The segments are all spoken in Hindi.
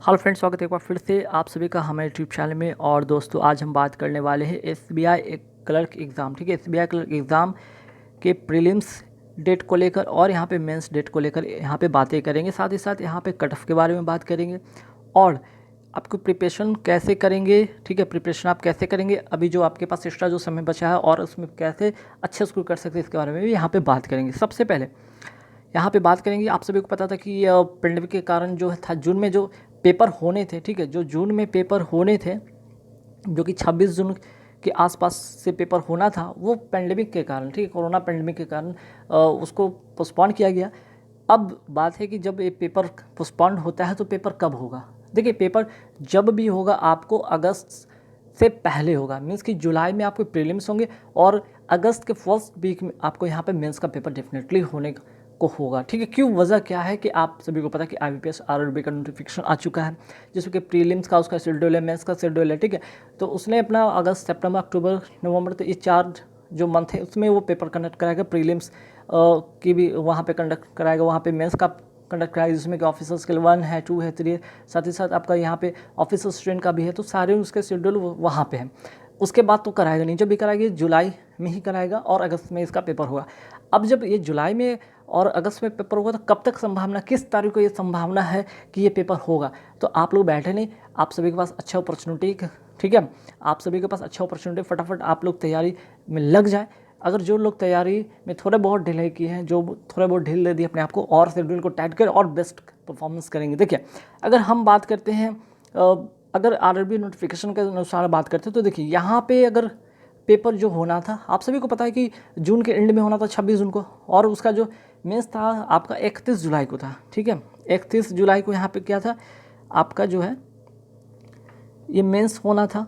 हेलो फ्रेंड्स, स्वागत है एक बार फिर से आप सभी का हमारे यूट्यूब चैनल में। और दोस्तों, आज हम बात करने वाले हैं एसबीआई एक क्लर्क एग्ज़ाम। ठीक है, एसबीआई क्लर्क एग्ज़ाम के प्रीलिम्स डेट को लेकर और यहाँ पे मेंस डेट को लेकर यहाँ पे बातें करेंगे। साथ ही साथ यहाँ पे कट ऑफ के बारे में बात करेंगे और आपको प्रिपरेशन कैसे करेंगे। ठीक है, प्रिपरेशन आप कैसे करेंगे, अभी जो आपके पास एक्स्ट्रा जो समय बचा है और उसमें कैसे अच्छे स्कोर कर सकते हैं, इसके बारे में भी यहाँ पे बात करेंगे। सबसे पहले यहाँ पे बात करेंगे, आप सभी को पता था कि पेंडेमिक के कारण जो था जून में जो पेपर होने थे, ठीक है, जो जून में पेपर होने थे, जो कि 26 जून के आसपास से पेपर होना था, वो पेंडेमिक के कारण, ठीक है, कोरोना पेंडेमिक के कारण उसको पोस्टपोन किया गया। अब बात है कि जब ये पेपर पोस्टपोन होता है तो पेपर कब होगा। देखिए, पेपर जब भी होगा आपको अगस्त से पहले होगा, मीन्स कि जुलाई में आपको प्रीलिम्स होंगे और अगस्त के फर्स्ट वीक में आपको यहाँ पे मेंस का पेपर डेफिनेटली होने को होगा। ठीक है, क्यों, वजह क्या है कि आप सभी को पता है कि IBPS RRB का नोटिफिकेशन आ चुका है, जिसमें कि प्रीलिम्स का उसका शेड्यूल है, मेंस का शेड्यूल है। ठीक है, तो उसने अपना अगस्त, सितंबर, अक्टूबर, नवंबर, तो ये 4 जो मंथ है उसमें वो पेपर कंडक्ट कराएगा। प्रीलिम्स की भी वहाँ पे कंडक्ट कराएगा, वहाँ पे मेंस का कंडक्ट कराएगा, जिसमें कि ऑफिसर स्किल 1 है, 2 है, 3 है। साथ ही साथ आपका यहाँ पे ऑफिसर स्टूडेंट का भी है, तो सारे उसके शेड्यूल वहाँ पे हैं। उसके बाद तो कराएगा नहीं, जब भी कराएगा जुलाई में ही कराएगा और अगस्त में इसका पेपर होगा। अब जब ये जुलाई में और अगस्त में पेपर होगा तो कब तक संभावना, किस तारीख को ये संभावना है कि ये पेपर होगा। तो आप लोग बैठे नहीं, आप सभी के पास अच्छा अपॉर्चुनिटी, ठीक है, आप सभी के पास अच्छा अपॉर्चुनिटी, फटाफट आप लोग तैयारी में लग जाए। अगर जो लोग तैयारी में थोड़े बहुत ढिलाई किए हैं, जो थोड़े बहुत ढील दे दी अपने आप को, और शेड्यूल को टाइट कर और बेस्ट परफॉर्मेंस करेंगे। देखिए, अगर हम बात करते हैं, अगर RRB नोटिफिकेशन के अनुसार बात करते हैं, तो देखिए यहाँ पे अगर पेपर जो होना था, आप सभी को पता है कि जून के एंड में होना था 26 जून को, और उसका जो मेंस था आपका 31 जुलाई को था। ठीक है, 31 जुलाई को यहाँ पे क्या था आपका जो है ये मेंस होना था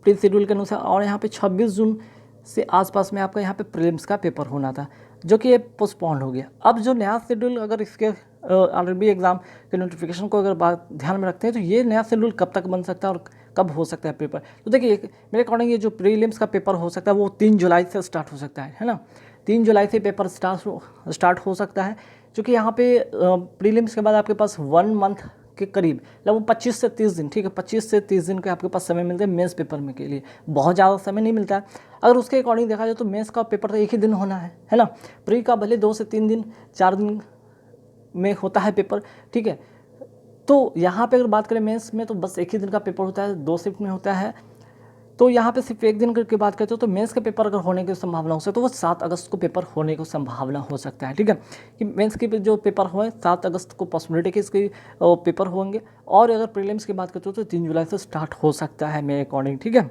प्री शेड्यूल के अनुसार, और यहाँ पे 26 जून से आसपास में आपका यहाँ पे प्रीलिम्स का पेपर होना था, जो कि ये पोस्टपोन हो गया। अब जो नया शेड्यूल, अगर इसके RRB एग्ज़ाम के नोटिफिकेशन को अगर बात ध्यान में रखते हैं, तो ये नया शेड्यूल कब तक बन सकता है और कब हो सकता है पेपर। तो देखिए, मेरे अकॉर्डिंग ये जो प्रीलिम्स का पेपर हो सकता है वो 3 जुलाई से स्टार्ट हो सकता है ना। 3 जुलाई से पेपर स्टार्ट हो सकता है, क्योंकि यहाँ पे प्रीलिम्स के बाद आपके पास 1 मंथ के करीब, लगभग 25 से 30 दिन, ठीक है, 25 से 30 दिन के आपके पास समय मिलते हैं मेंस पेपर में के लिए। बहुत ज़्यादा समय नहीं मिलता है। अगर उसके अकॉर्डिंग देखा जाए तो मेंस का पेपर तो एक ही दिन होना है ना। प्री का भले 2 से 3 दिन, 4 दिन में होता है पेपर। ठीक है, तो यहाँ पे अगर बात करें मेंस में, तो बस एक ही दिन का पेपर होता है, 2 शिफ्ट में होता है। तो यहाँ पे सिर्फ एक दिन की बात करते हो तो मेंस का पेपर अगर होने की संभावना हो सकती है तो वो 7 अगस्त को पेपर होने की संभावना हो सकता है। ठीक है, कि मेंस के जो पेपर हुए 7 अगस्त को पॉसिबिलिटी के इसके पेपर होंगे, और अगर प्रीलिम्स की बात करते हो तो 3 जुलाई से स्टार्ट हो सकता है मेरे अकॉर्डिंग। ठीक है,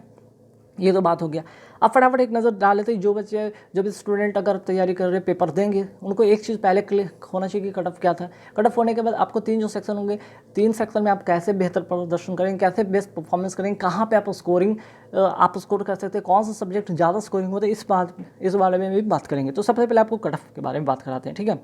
ये तो बात हो गया। अब फटाफट एक नज़र डाल लेते हैं, जो बच्चे, जो भी स्टूडेंट अगर तैयारी कर रहे पेपर देंगे, उनको एक चीज़ पहले क्लिक होना चाहिए कि कट ऑफ क्या था। कट ऑफ होने के बाद आपको 3 जो सेक्शन होंगे, 3 सेक्शन में आप कैसे बेहतर प्रदर्शन करेंगे, कैसे बेस्ट परफॉर्मेंस करेंगे, कहाँ पे आप स्कोर कर सकते हैं, कौन सा सब्जेक्ट ज़्यादा स्कोरिंग होता है, इस बारे में भी बात करेंगे। तो सबसे पहले आपको कट ऑफ के बारे में बात कराते हैं। ठीक है,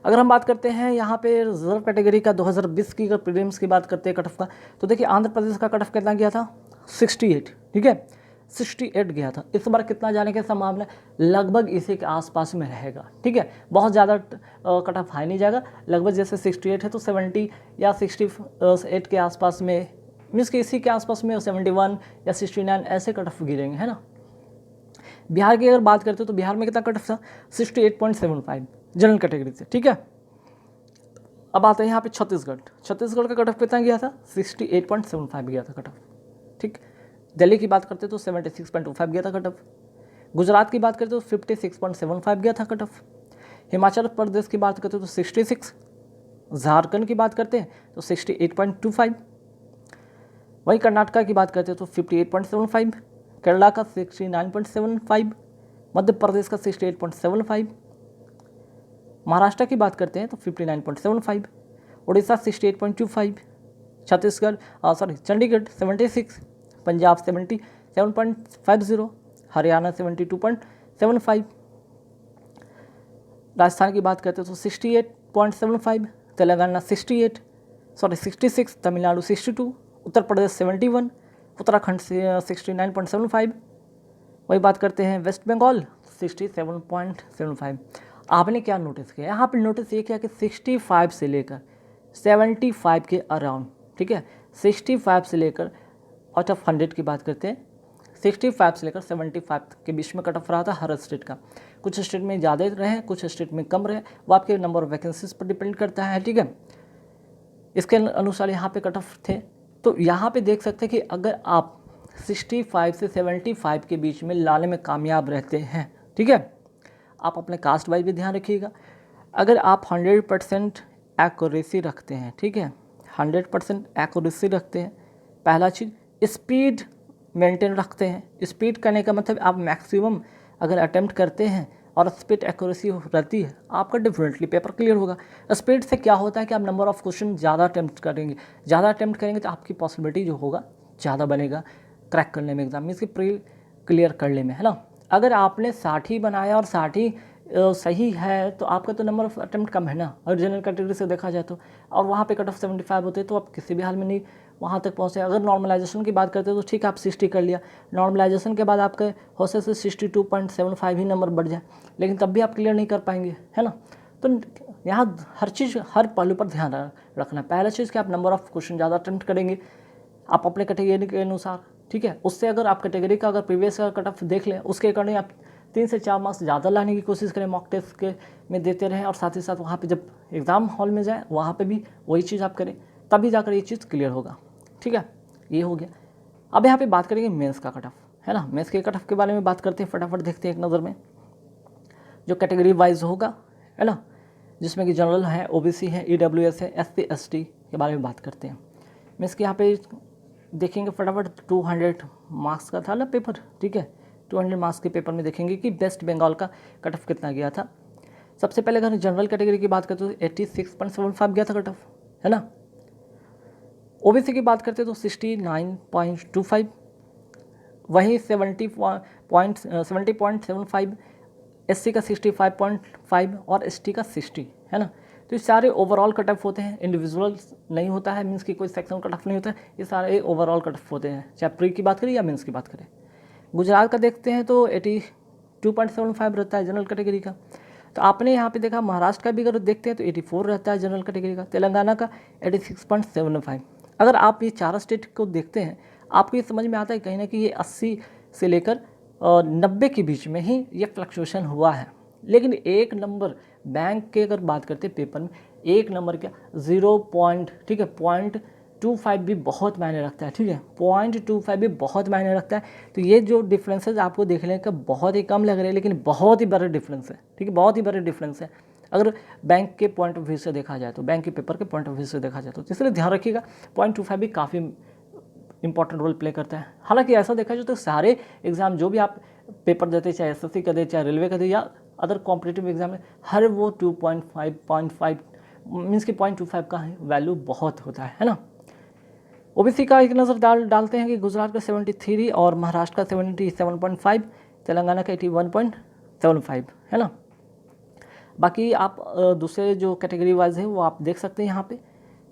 अगर हम बात करते हैं यहाँ पे रिजर्व कैटेगरी का 2020 की, अगर प्रीलिम्स की बात करते हैं कट ऑफ का, तो देखिए आंध्र प्रदेश का कट ऑफ कितना गया था, 68। ठीक है, 68 गया था। इस बार कितना जाने की संभावना, लगभग इसी के आसपास में रहेगा। ठीक है, बहुत ज़्यादा कट ऑफ हाई नहीं जाएगा, लगभग जैसे 68 है तो 70 या 68 के आसपास में, मीन्स कि इसी के आसपास में 71 या 69 ऐसे कट ऑफ गिरेंगे, है ना। बिहार की अगर बात करते हो तो बिहार में कितना कट ऑफ था, 68.75 जनरल कैटेगरी से। ठीक है, अब आते हैं यहाँ पे छत्तीसगढ़ का कट ऑफ कितना गया था, 68.75 गया था कट ऑफ। ठीक, दिल्ली की बात करते तो 76.25 गया था कट ऑफ। गुजरात की बात करते तो 56.75 गया था कट ऑफ। हिमाचल प्रदेश की बात करते तो 66। झारखंड की बात करते हैं तो 68.25। वहीं कर्नाटका की बात करते हैं तो 58.75। केरला का 69.75। मध्य प्रदेश का 68.75। महाराष्ट्र की बात करते हैं तो 59.75। उड़ीसा 68.25। चंडीगढ़ 76। पंजाब 77.50। हरियाणा 72.75। राजस्थान की बात करते हैं तो 68.75। तेलंगाना 66। तमिलनाडु 62। उत्तर प्रदेश 71। उत्तराखंड से 69.75। वही बात करते हैं वेस्ट बंगाल 67.75। आपने क्या नोटिस किया यहाँ पर, नोटिस ये किया कि 65 से लेकर 75 के अराउंड ठीक है। 65 से लेकर आउट ऑफ 100 की बात करते हैं, 65 से लेकर 75 के बीच में कट ऑफ रहा था हर स्टेट का। कुछ स्टेट में ज़्यादा रहे, कुछ स्टेट में कम रहे, वो आपके नंबर ऑफ वैकेंसीज पर डिपेंड करता है, ठीक है। इसके अनुसार यहाँ पे कट ऑफ थे। तो यहाँ पे देख सकते हैं कि अगर आप 65 से 75 के बीच में लाने में कामयाब रहते हैं, ठीक है, आप अपने कास्ट वाइज भी ध्यान रखिएगा। अगर आप 100% एक्यूरेसी रखते हैं, ठीक है, 100% एक्यूरेसी रखते हैं, पहला चीज़ स्पीड मेंटेन रखते हैं। स्पीड करने का मतलब आप मैक्सिमम अगर अटेम्प्ट करते हैं और स्पीड एक्यूरेसी रहती है, आपका डेफिनेटली पेपर क्लियर होगा। स्पीड से क्या होता है कि आप नंबर ऑफ क्वेश्चन ज़्यादा अटेम्प्ट करेंगे तो आपकी पॉसिबिलिटी जो होगा ज़्यादा बनेगा क्रैक करने में, एग्जाम में इसकी प्री क्लियर करने में, है ना। अगर आपने 60 ही बनाया और 60 ही सही है तो आपका तो नंबर ऑफ अटेम्प्ट कम है ना, और जनरल कैटेगरी से देखा जाए तो, और वहाँ पे कट ऑफ 75 होते तो आप किसी भी हाल में नहीं वहाँ तक पहुँचे। अगर नॉर्मलाइजेशन की बात करते हैं तो ठीक है, आप 60 कर लिया, नॉर्मलाइजेशन के बाद आपके हो सकता है 62.75 ही नंबर बढ़ जाए, लेकिन तब भी आप क्लियर नहीं कर पाएंगे, है ना। तो यहाँ हर चीज़, हर पहलू पर ध्यान रखना है। पहला चीज़ कि आप नंबर ऑफ क्वेश्चन ज़्यादा अटेम्प्ट करेंगे आप अपने कैटेगरी के अनुसार, ठीक है। उससे अगर आप कैटेगरी का अगर प्रीवियस का कट ऑफ देख लें, उसके अकॉर्डिंग आप 3 से 4 मार्क्स ज़्यादा लाने की कोशिश करें, मॉक टेस्ट के में देते रहें, और साथ ही साथ वहाँ पे जब एग्ज़ाम हॉल में जाए वहाँ पे भी वही चीज़ आप करें, तभी जाकर ये चीज़ क्लियर होगा, ठीक है। ये हो गया। अब यहाँ पे बात करेंगे मेंस का कट ऑफ, है ना। मेंस के कट ऑफ के बारे में बात करते हैं, फटाफट देखते हैं एक नज़र में। जो कैटेगरी वाइज होगा, है ना, जिसमें कि जनरल है, ओबीसी है, ईडब्ल्यूएस है, एससी एसटी के बारे में बात करते हैं। मेंस के यहाँ पे देखेंगे फटाफट 200 मार्क्स का था ना पेपर, ठीक है। 200 मार्क्स के पेपर में देखेंगे कि वेस्ट बंगाल का कट ऑफ कितना गया था। सबसे पहले अगर जनरल कैटेगरी की बात करते तो 86.75 गया था कट ऑफ, है ना। ओबीसी की बात करते तो 69.25, वहीं 70.75, एससी का 65.5 और एसटी का 60, है ना। तो ये सारे ओवरऑल कट ऑफ होते हैं, इंडिविजुअल नहीं होता है, मीन्स की कोई सेक्शन कट ऑफ नहीं होता है, ये सारे ओवरऑल कट ऑफ होते हैं, चाहे प्री की बात करें या मेंस की बात करें। गुजरात का देखते हैं तो 82.75 रहता है जनरल कैटेगरी का। तो आपने यहाँ पे देखा महाराष्ट्र का भी अगर देखते हैं तो 84 रहता है जनरल कैटेगरी का, तेलंगाना का 86.75। अगर आप ये 4 स्टेट को देखते हैं, आपको ये समझ में आता है कहीं ना कहीं ये 80 से लेकर 90 के बीच में ही ये फ्लक्चुएशन हुआ है। लेकिन एक नंबर बैंक के अगर बात करते हैं पेपर में, एक नंबर क्या 0. ठीक है 0.25 भी बहुत मायने रखता है, ठीक है 0.25 भी बहुत मायने रखता है। तो ये जो डिफरेंसेस आपको देखने का बहुत ही कम लग रहे हैं, लेकिन बहुत ही बड़े डिफरेंस है, ठीक है, बहुत ही बड़े डिफरेंस है अगर बैंक के पॉइंट ऑफ व्यू से देखा जाए तो, बैंक के पेपर के पॉइंट ऑफ व्यू से देखा जाए तो। इसलिए ध्यान रखिएगा 0.25 भी काफ़ी इंपॉर्टेंट रोल प्ले करता है। हालांकि ऐसा देखा जाए तो सारे एग्जाम जो भी आप पेपर देते, चाहे एसएससी का दे, चाहे रेलवे का दे, या अदर कॉम्पिटिटिव एग्जाम में, हर वो 2.5 मीन्स कि 0.25 का वैल्यू बहुत होता है ना। ओबीसी का एक नज़र डालते हैं कि गुजरात का 73 और महाराष्ट्र का 77.5, तेलंगाना का 81.75, है ना। बाकी आप दूसरे जो कैटेगरी वाइज है वो आप देख सकते हैं यहाँ पे।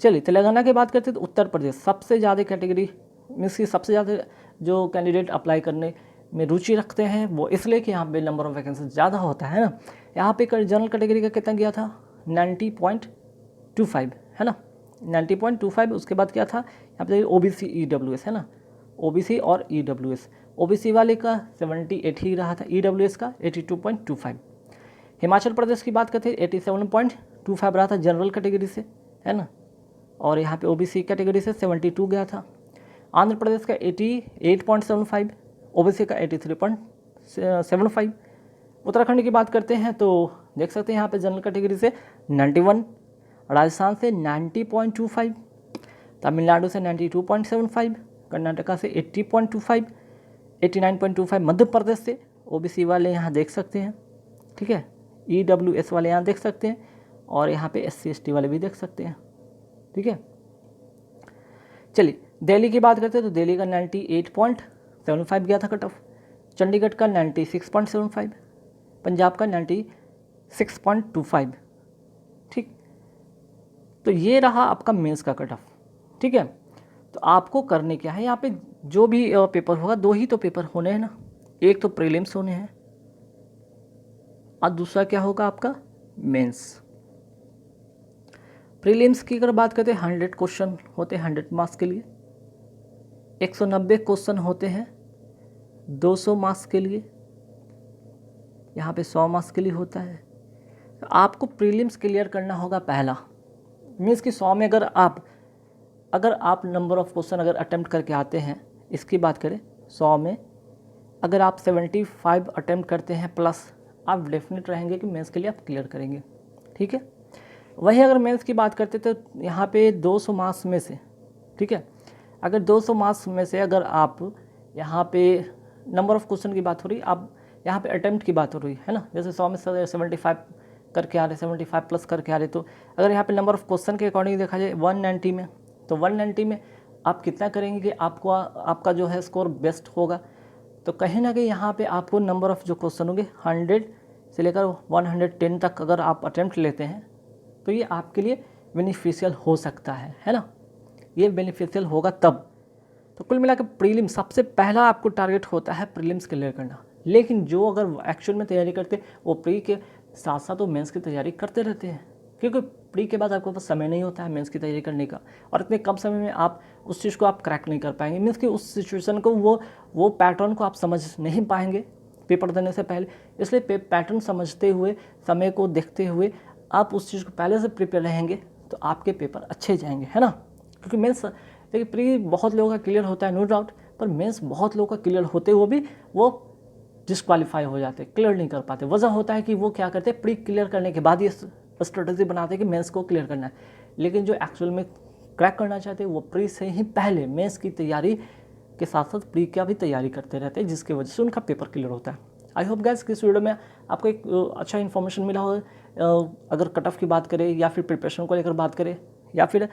चलिए तेलंगाना की बात करते हैं तो उत्तर प्रदेश सबसे ज़्यादा कैटेगरी मीन्स की सबसे ज़्यादा जो कैंडिडेट अप्लाई करने में रुचि रखते हैं, वो इसलिए कि यहाँ पे नंबर ऑफ वैकेंसी ज़्यादा होता है ना। यहाँ पे जनरल कैटेगरी का कितना गया था 90.25, है ना 90.25। उसके बाद क्या था यहाँ पे ओबीसी ईडब्ल्यूएस, है ना, ओबीसी और ईडब्ल्यूएस, ओबीसी वाले का 78 ही रहा था, ईडब्ल्यूएस का 82.25। हिमाचल प्रदेश की बात करते हैं 87.25 रहा था जनरल कैटेगरी से, है ना, और यहाँ पे ओबीसी कैटेगरी से 72 गया था। आंध्र प्रदेश का 88.75, ओबीसी का 83.75। उत्तराखंड की बात करते हैं तो देख सकते हैं यहाँ पे जनरल कैटेगरी से 91, राजस्थान से 90.25, तमिलनाडु से 92.75, कर्नाटका से 80.25, 89.25 मध्य प्रदेश से ओबीसी वाले यहाँ देख सकते हैं, ठीक है, ईडब्ल्यूएस वाले यहाँ देख सकते हैं, और यहाँ पे एससी एसटी वाले भी देख सकते हैं, ठीक है। चलिए दिल्ली की बात करते हैं तो दिल्ली का 98.75 गया था कट ऑफ, चंडीगढ़ का 96.75, पंजाब का 96.25, ठीक। तो ये रहा आपका मेंस का कट ऑफ, ठीक है। तो आपको करने क्या है, यहाँ पे जो भी पेपर होगा, 2 ही तो पेपर होने हैं ना, एक तो प्रीलिम्स होने हैं और दूसरा क्या होगा आपका मेंस। प्रीलिम्स की अगर बात करते हैं 100 क्वेश्चन होते हैं 100 मार्क्स के लिए, 190 क्वेश्चन होते हैं 200 मार्क्स के लिए, यहाँ पे 100 मार्क्स के लिए होता है। तो आपको प्रीलिम्स क्लियर करना होगा पहला, मीन्स कि 100 में अगर आप नंबर ऑफ़ क्वेश्चन अगर अटेम्प्ट करके आते हैं, इसकी बात करें 100 में अगर आप 75 अटेम्प्ट करते हैं प्लस, आप डेफिनेट रहेंगे कि मेंस के लिए आप क्लियर करेंगे, ठीक है। वही अगर मेंस की बात करते तो यहाँ पे 200 मार्क्स में से, ठीक है, अगर 200 मार्क्स में से अगर आप यहाँ पे नंबर ऑफ़ क्वेश्चन की बात हो रही, आप यहाँ पे अटेम्प्ट की बात हो रही है ना, जैसे 100 में 75 करके आ रहे, 75 प्लस करके आ रहे, तो अगर यहाँ पे नंबर ऑफ़ क्वेश्चन के अकॉर्डिंग देखा जाए 190 में, तो 190 में आप कितना करेंगे कि आपका जो है स्कोर बेस्ट होगा। तो कहीं ना कहीं यहाँ पे आपको नंबर ऑफ़ जो क्वेश्चन होंगे 100 से लेकर 110 तक अगर आप अटेम्प्ट लेते हैं तो ये आपके लिए बेनिफिशियल हो सकता है ना, ये बेनिफिशियल होगा तब। तो कुल मिलाकर प्रीलिम सबसे पहला आपको टारगेट होता है प्रीलिम्स क्लियर करना, लेकिन जो अगर एक्चुअल में तैयारी करते वो प्री के साथ साथ वो मेंस की तैयारी करते रहते हैं, क्योंकि प्री के बाद आपके पास समय नहीं होता है मेंस की तैयारी करने का, और इतने कम समय में आप उस चीज़ को आप क्रैक नहीं कर पाएंगे, मीन्स कि उस सिचुएशन को वो पैटर्न को आप समझ नहीं पाएंगे पेपर देने से पहले। इसलिए पैटर्न समझते हुए, समय को देखते हुए आप उस चीज़ को पहले से प्रिपेयर रहेंगे तो आपके पेपर अच्छे जाएंगे, है ना। क्योंकि मेंस देखिए प्री बहुत लोगों का क्लियर होता है नो डाउट, पर मेंस बहुत लोगों का क्लियर होते हुए भी वो डिस्क्वालीफाई हो जाते, क्लियर नहीं कर पाते। वजह होता है कि वो क्या करते हैं, प्री क्लियर करने के बाद ये स्ट्रेटजी बनाते हैं कि मेंस को क्लियर करना है, लेकिन जो एक्चुअल में क्रैक करना चाहते हैं वो प्री से ही पहले मेंस की तैयारी के साथ साथ प्री का भी तैयारी करते रहते हैं, जिसकी वजह से उनका पेपर क्लियर होता है। आई होप गाइस कि इस वीडियो में आपको एक अच्छा इन्फॉर्मेशन मिला हो, अगर कट ऑफ की बात करें या फिर प्रिपरेशन को लेकर बात करें या फिर